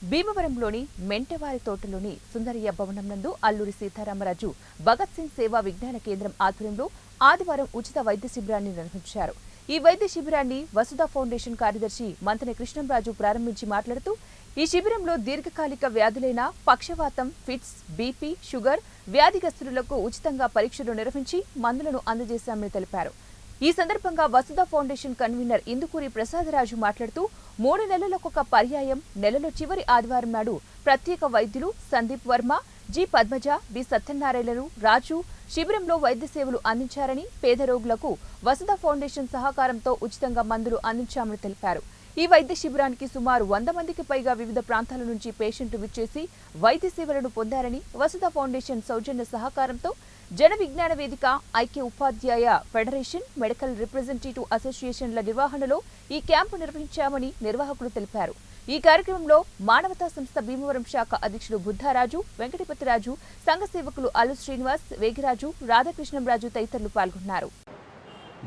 భీమవరంలోని మెంటవారి తోటలోని సుందరయ్య భవనం నందు అల్లూరి సీతారామరాజు భగత్ సింగ్ సేవా విజ్ఞాన కేంద్రం ఆధ్వర్యంలో ఆదివారం ఉచిత వైద్య శిబిరాన్ని నిర్వహించారు. ఈ వైద్య శిబిరాన్ని వసుధ ఫౌండేషన్ కార్యదర్శి మంతెన కృష్ణంరాజు ప్రారంభించి మాట్లాడుతూ, ఈ శిబిరంలో దీర్ఘకాలిక వ్యాధులైన పక్షవాతం, ఫిట్స్, బీపీ, షుగర్ వ్యాధిగ్రస్తులకు ఉచితంగా పరీక్షలు నిర్వహించి మందులను అందజేశామని తెలిపారు. ఈ సందర్భంగా వసుధ ఫౌండేషన్ కన్వీనర్ ఇందుకూరి ప్రసాదరాజు మాట్లాడుతూ, 3 నెలలకొక పర్యాయం నెలలో చివరి ఆదివారం నాడు ప్రత్యేక వైద్యులు సందీప్ వర్మ, జి పద్మజ, బి సత్యనారాయణలు, రాజు శిబిరంలో వైద్య సేవలు అందించారని, పేద రోగులకు వసుధ ఫౌండేషన్ సహకారంతో ఉచితంగా మందులు అందించామని తెలిపారు. ఈ వైద్య శిబిరానికి సుమారు 100 మందికి పైగా వివిధ ప్రాంతాల నుంచి పేషెంట్లు విచ్చేసి వైద్య సేవలను పొందారని, వసుధ ఫౌండేషన్ సౌజన్య సహకారంతో జన విజ్ఞాన వేదిక, ఐక్య ఉపాధ్యాయ ఫెడరేషన్, మెడికల్ రిప్రజెంటేటివ్ అసోసియేషన్ల నిర్వహణలో ఈ క్యాంపు నిర్వహించామని నిర్వాహకులు తెలిపారు. ఈ కార్యక్రమంలో మానవతా సంస్థ భీమవరం శాఖ అధ్యక్షులు బుద్ధారాజు, వెంకటపతిరాజు, సంఘ సేవకులు అల్లు శ్రీనివాస్, వేగిరాజు, రాధాకృష్ణంరాజు తదితరులు పాల్గొన్నారు.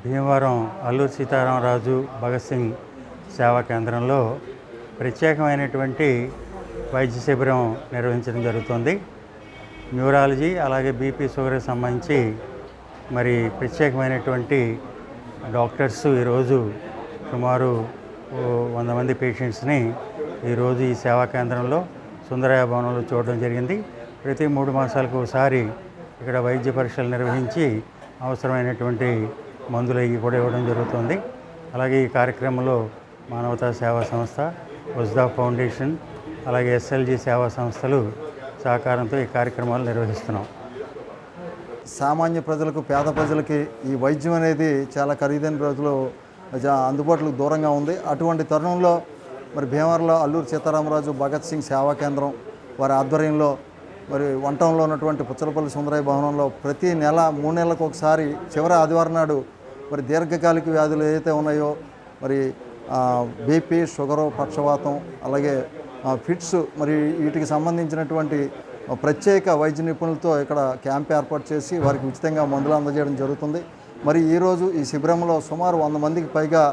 భీమవరం అల్లూరి సీతారామరాజు భగత్ సింగ్ సేవా కేంద్రంలో ప్రత్యేకమైనటువంటి వైద్య శిబిరం నిర్వహించడం జరుగుతుంది. న్యూరాలజీ అలాగే బీపీ, షుగర్కి సంబంధించి మరి ప్రత్యేకమైనటువంటి డాక్టర్స్ ఈరోజు సుమారు 100 మంది పేషెంట్స్ని ఈరోజు ఈ సేవా కేంద్రంలో సుందరయ్య భవనంలో చూడడం జరిగింది. ప్రతి 3 మాసాలకు ఒకసారి ఇక్కడ వైద్య పరీక్షలు నిర్వహించి అవసరమైనటువంటి మందులు అవి కూడా ఇవ్వడం జరుగుతుంది. అలాగే ఈ కార్యక్రమంలో మానవతా సేవా సంస్థ, వసుధ ఫౌండేషన్, అలాగే ఎస్ఎల్జీ సేవా సంస్థలు సహకారంతో ఈ కార్యక్రమాలు నిర్వహిస్తున్నాం. సామాన్య ప్రజలకు, పేద ప్రజలకి ఈ వైద్యం అనేది చాలా ఖరీదైన రోజులు అందుబాటులోకి దూరంగా ఉంది. అటువంటి తరుణంలో మరి భీమవరంలో అల్లూరి సీతారామరాజు భగత్ సింగ్ సేవా కేంద్రం వారి ఆధ్వర్యంలో మరి వంటంలో ఉన్నటువంటి పుచ్చలపల్లి సుందరయ్య భవనంలో ప్రతి నెల 3 నెలలకు ఒకసారి చివరి ఆదివారం నాడు మరి దీర్ఘకాలిక వ్యాధులు ఏదైతే ఉన్నాయో మరి బీపీ, షుగరు, పక్షవాతం, అలాగే ఫిట్స్, మరి వీటికి సంబంధించినటువంటి ప్రత్యేక వైద్య నిపుణులతో ఇక్కడ క్యాంప్ ఏర్పాటు చేసి వారికి ఉచితంగా మందులు అందజేయడం జరుగుతుంది. మరి ఈరోజు ఈ శిబిరంలో సుమారు 100 మందికి పైగా